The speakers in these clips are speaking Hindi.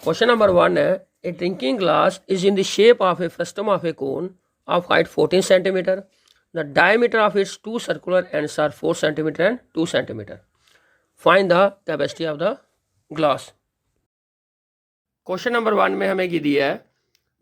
क्वेश्चन नंबर 1 है a drinking glass is in the shape of a frustum of a cone of height 14 centimetre. The diameter of its two circular ends are 4 centimetre and 2 centimetre. Find the capacity of the glass. Question number 1 में हमें ये दिया है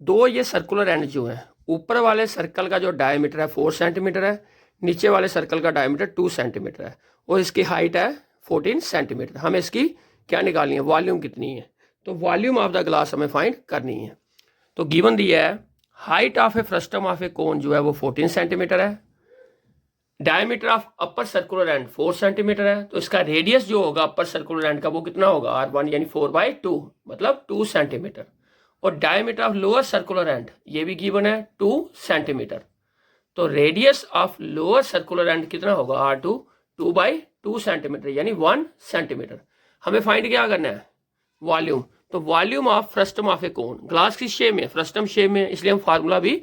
दो ये सर्कुलर एंड जो है, ऊपर वाले सर्कल का जो डायमीटर है 4 सेंटीमीटर है, नीचे वाले सर्कल का डायमीटर 2 सेंटीमीटर है और इसकी हाइट है 14 सेंटीमीटर. हमें इसकी क्या निकालनी है, वॉल्यूम कितनी है. तो वॉल्यूम ऑफ द ग्लास हमें फाइंड करनी है. तो गिवन दिया है height of a frustum of a cone जो है वो 14 सेंटीमीटर है, diameter of upper circular end 4 centimetre है. तो इसका रेडियस जो होगा अपर सर्कुलर एंड का वो कितना होगा, R1 यानी 4/2 मतलब 2 सेंटीमीटर. और diameter of lower circular and ये भी गिवन है 2 सेंटीमीटर. तो radius of lower circular and कितना होगा, R2 2/2 सेंटीमीटर यानी 1 सेंटीमीटर. हमें फाइंड क्या करना है, वॉल्यूम. तो volume of frustum of a cone, glass की शेप में, फ्रस्टम शेप में, इसलिए हम फार्मूला भी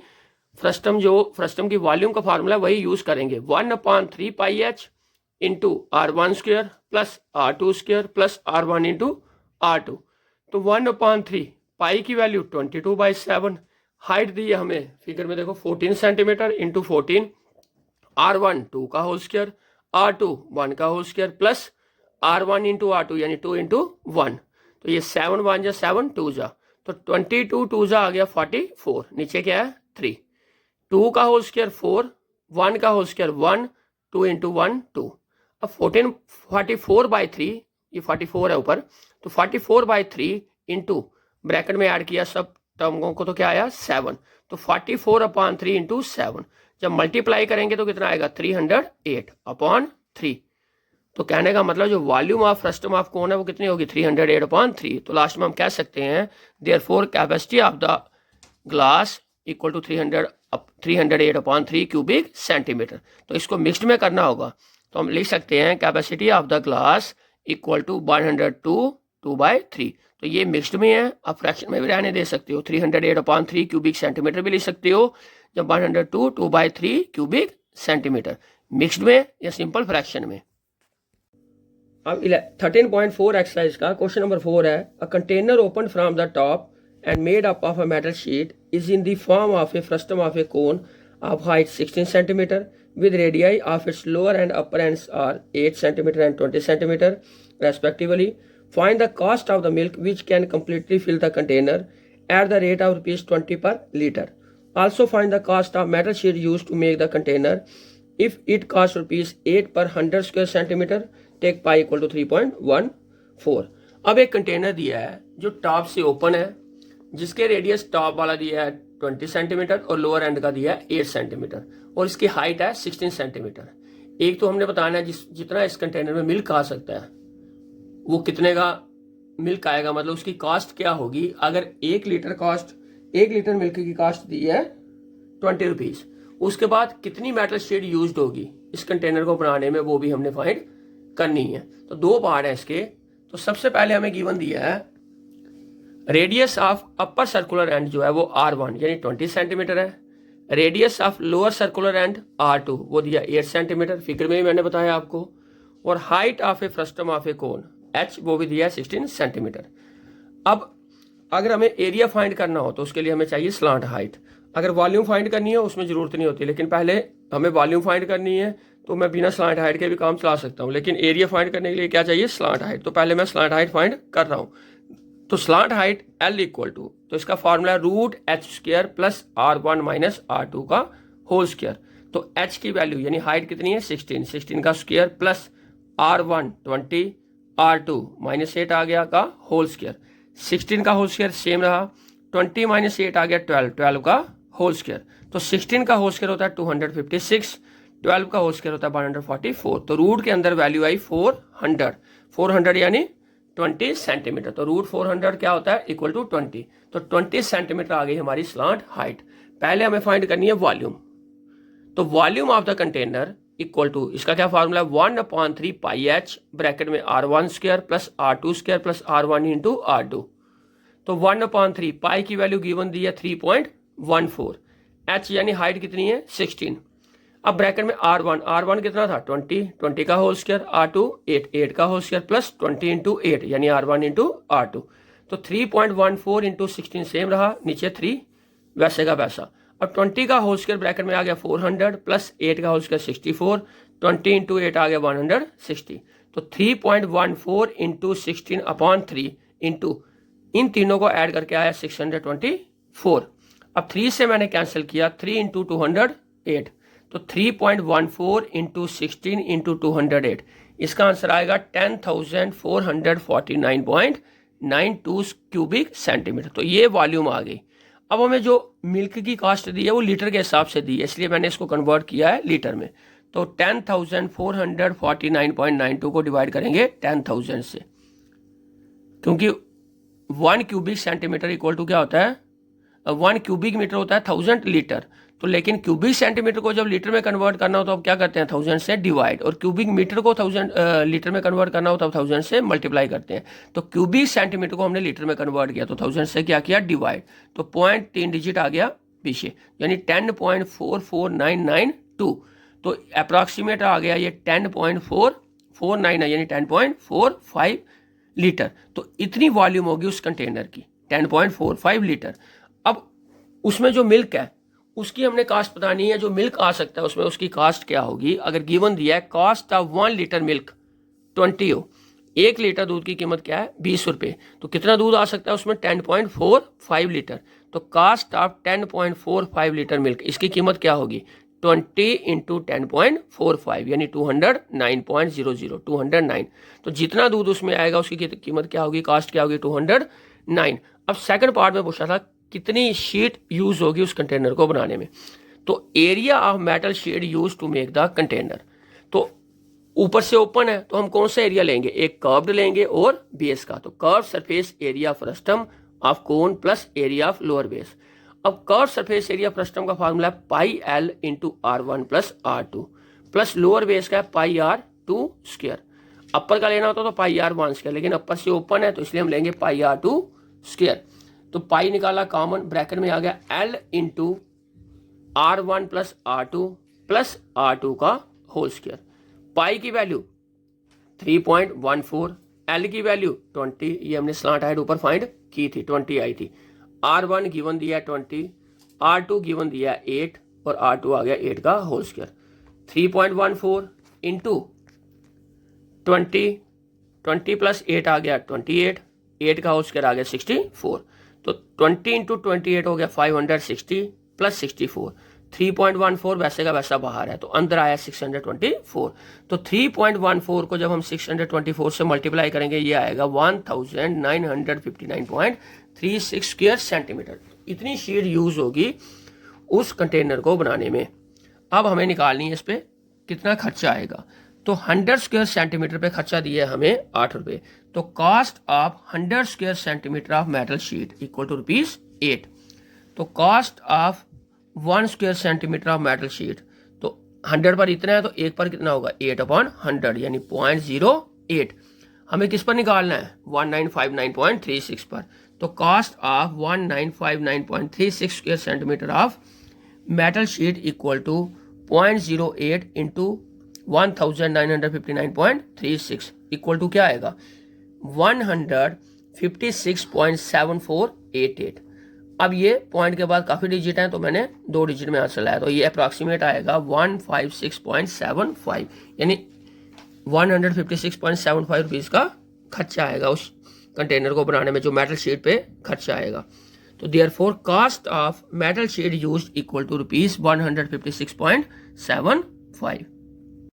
फ्रस्टम की वॉल्यूम का फार्मूला वही यूज करेंगे. 1/3 pi H into R1 square plus R2 square plus R1 into R2. तो 1/3 पाई की वैल्यू 22/7. हाइट दी है हमें फिगर में देखो 14 सेंटीमीटर इंटू 14, R1 2 का होल स्क्वायर, R2 1 का whole square plus R1 into R2 यानी 2 इंटू 1. तो ये 7 1 जा 7 2 जा, तो 22 2 जा आ गया 44. नीचे क्या है 3, 2 का होल स्क्वायर 4, 1 का होल स्क्वायर 1, 2 इंटू 1 2. अब 44/3, ये 44 है ऊपर, तो 44/3 इंटू ब्रैकेट में ऐड किया सब टर्मों को तो क्या आया 7. तो 44/3 इंटू 7 जब मल्टीप्लाई करेंगे तो कितना आएगा 308/3. तो कहने का मतलब जो volume of frustum of cone है वो कितनी होगी 308/3. तो लास्ट में हम कह सकते हैं therefore capacity of the glass equal to 308/3 cubic centimetre. तो इसको मिक्स्ड में करना होगा तो हम लिख सकते हैं capacity of the glass equal to 102 2/3. तो ये मिक्स्ड में है, आप फ्रैक्शन में भी रहने दे सकते हो, 308/3 क्यूबिक सेंटीमीटर भी लिख सकते हो जब 102 2/3 क्यूबिक सेंटीमीटर. मिक्स्ड में या सिंपल फ्रैक्शन में. अब 13.4 एक्सरसाइज का क्वेश्चन नंबर 4 है a container open from the top and made up of a metal sheet is in the form of a frustum of a cone of height 16 centimetre with radii of its lower and upper ends are 8 centimeter and 20 centimeter respectively. Find the cost of the milk which can completely fill the container at the rate of ₹20 per liter. Also find the cost of metal sheet used to make the container. If it costs ₹8 per 100 square centimeter, take pi equal to 3.14. अब एक कंटेनर दिया है जो टॉप से ओपन है, जिसके रेडियस टॉप वाला दिया है 20 सेंटीमीटर और लोअर एंड का दिया है 8 सेंटीमीटर और इसकी हाइट है 16 सेंटीमीटर. एक तो हमने बताना है जितना इस कंटेनर में मिल्क आ सकता है वो कितने का मिल्क आएगा, मतलब उसकी कॉस्ट क्या होगी. अगर 1 लीटर मिल्क की कॉस्ट दी है ₹20, उसके बाद कितनी मेटल शीट यूज्ड होगी इस कंटेनर को बनाने में वो भी हमने फाइंड करनी है. तो दो पार्ट है इसके. तो सबसे पहले हमें गिवन दिया है radius of upper circular and जो है वो R1 यानी 20 सेंटीमीटर है, radius of lower circular and R2 वो दिया 8 सेंटीमीटर, फिगर में भी मैंने बताया आपको, और height of a frustum of a cone H वो भी दिया है 16 सेंटीमीटर. अब अगर हमें एरिया फाइंड करना हो तो उसके लिए हमें चाहिए स्लांट हाइट. अगर वॉल्यूम फाइंड करनी है उसमें जरूरत नहीं होती, लेकिन पहले हमें वॉल्यूम फाइंड करनी है तो मैं बिना स्लांट हाइट के भी काम चला सकता हूँ, लेकिन एरिया फाइंड करने के लिए क्या चाहिए स्लांट हाइट. तो पहले मैं स्लांट हाइट फाइंड कर रहा हूँ. तो slant height L equal to, तो इसका formula √h² plus R1 minus R2 का होल स्क्वायर. तो h की वैल्यू यानी हाइट कितनी है 16 का स्क्वायर प्लस R1 20 R2 -8 आ गया का होल स्क्वायर. 16 का होल स्क्वायर सेम रहा, 20 -8 आ गया 12 का होल स्क्वायर. तो 16 का होल स्क्वायर होता है 256, 12 का होल स्क्वायर होता है 144. तो रूट के अंदर वैल्यू आई 400 यानी 20 सेंटीमीटर. तो √400 क्या होता है इक्वल टू 20. तो 20 सेंटीमीटर आ गई हमारी स्लांट हाइट. पहले हमें फाइंड करनी है वॉल्यूम. तो volume of the container equal to, इसका क्या फार्मूला है 1/3 पाई एच ब्रैकेट में R1 square plus R2 square plus R1 into R2. तो 1/3 पाई की वैल्यू गिवन दी है 3.14, एच यानी हाइट कितनी है 16. अब ब्रैकेट में R1 कितना था 20 का होल स्क्वायर, R2 8 का होल स्क्वायर प्लस 20 इंटू 8 यानी R1 इंटू R2. तो 3.14 इंटू 16 सेम रहा, नीचे 3 वैसे का वैसा। अब 20 का होल स्क्वायर ब्रैकेट में आ गया 400 प्लस 8 का होल स्क्वायर 64, 20 इंटू 8 आ गया 160। तो 3.14 इंटू 16 अपॉन 3 इंटू इन तीनों को ऐड करके आया 624। अब 3 से मैंने कैंसिल किया, 3 इंटू 208, तो 3.14 इंटू 16 इंटू 208, इसका आंसर आएगा 10,449.92 क्यूबिक सेंटीमीटर। तो ये वॉल्यूम आ गई। अब हमें जो मिल्क की कास्ट दी है वो लीटर के हिसाब से दी है, इसलिए मैंने इसको कन्वर्ट किया है लीटर में। तो 10,449.92 को डिवाइड करेंगे 10,000 से, क्योंकि 1 क्यूबिक सेंटीमीटर इक्वल टू क्या होता है, 1 क्यूबिक मीटर होता है 1000 लीटर। तो लेकिन क्यूबिक सेंटीमीटर को जब लीटर में कन्वर्ट करना हो तो अब क्या करते हैं, 1000 से डिवाइड, और क्यूबिक मीटर को 1000 लीटर में कन्वर्ट करना हो तब 1000 से मल्टीप्लाई करते हैं। तो क्यूबिक सेंटीमीटर को हमने लीटर में कन्वर्ट किया तो 1000 से क्या किया, डिवाइड, तो 0.3 डिजिट आ गया पीछे, यानी 10.44992। तो अप्रॉक्सीमेट आ गया ये 10.449 यानी 10.45 लीटर। तो इतनी वॉल्यूम होगी उस कंटेनर की, 10.45 लीटर। अब उसमें जो मिल्क है उसकी हमने कास्ट बतानी है, जो मिल्क आ सकता है उसमें उसकी कास्ट क्या होगी। अगर गिवन दिया है कास्ट ऑफ 1 लीटर मिल्क 20 हो, 1 लीटर दूध की कीमत क्या है, 20 रुपये, तो कितना दूध आ सकता है उसमें, 10.45 लीटर। तो कास्ट ऑफ 10.45 लीटर मिल्क, इसकी कीमत क्या होगी, 20 इंटू 10.45 यानी 209.00, 209। तो जितना दूध उसमें आएगा उसकी कीमत क्या होगी, कास्ट क्या होगी, 209। अब सेकंड पार्ट में पूछा था कितनी शीट यूज होगी उस कंटेनर को बनाने में। तो area of metal sheet use to make the container, तो ऊपर से ओपन है तो हम कौन सा एरिया लेंगे, एक कर्व्ड लेंगे और बेस का। तो curve surface area frustum of cone plus area of lower base. अब कर्व सरफेस एरिया फ्रस्टम का फार्मूला है pi L into R1 plus R2 plus lower base का है पाई R2 स्क्वायर। अपर का लेना होता तो पाई R1 स्क्वायर, लेकिन अपर से ओपन है तो इसलिए हम लेंगे पाई R2 स्क्वायर। तो पाई निकाला कॉमन, ब्रैकेट में आ गया L into R1 plus R2 plus R2 का होल स्क्वायर। पाई की वैल्यू 3.14, L की वैल्यू 20, ये हमने स्लांट हाइट ऊपर फाइंड की थी, 20 आई थी। R1 गिवन दिया 20, R2 गिवन दिया 8 और R2 आ गया 8 का होल स्क्वायर। 3.14 इंटू 20, 20 प्लस 8 आ गया 28, 8 का होल स्क्वायर आ गया 64। तो 20 इंटू 28 हो गया 560 प्लस 64, 3.14 वैसे का वैसा बाहर है तो अंदर आया 624। तो 3.14 को जब हम 624 से मल्टीप्लाई करेंगे ये आएगा 1959.36 स्क्वायर सेंटीमीटर। इतनी शीट यूज होगी उस कंटेनर को बनाने में। अब हमें निकालनी है इस पर कितना खर्चा आएगा। तो 100 स्क्वायर सेंटीमीटर पे खर्चा दिया है हमें 8 रुपये। तो cost of 100 square centimetre of metal sheet equal to ₹8। तो cost of 1 square centimetre of metal sheet, तो 100 पर इतना है तो 1 पर कितना होगा, 8/100 यानी 0.08। हमें किस पर निकालना है, 1959.36 पर। तो cost of 1959.36 square centimetre of metal sheet equal to 0.08 into 1959.36 equal to क्या आएगा, 156.7488। अब ये पॉइंट के बाद काफ़ी डिजिट हैं तो मैंने 2 डिजिट में आंसर लाया, तो ये अप्रॉक्सीमेट आएगा 156.75 यानी 156.75 रुपीज़ का खर्चा आएगा उस कंटेनर को बनाने में, जो मेटल शीट पे खर्चा आएगा। तो therefore cost of metal sheet used equal to ₹156.75।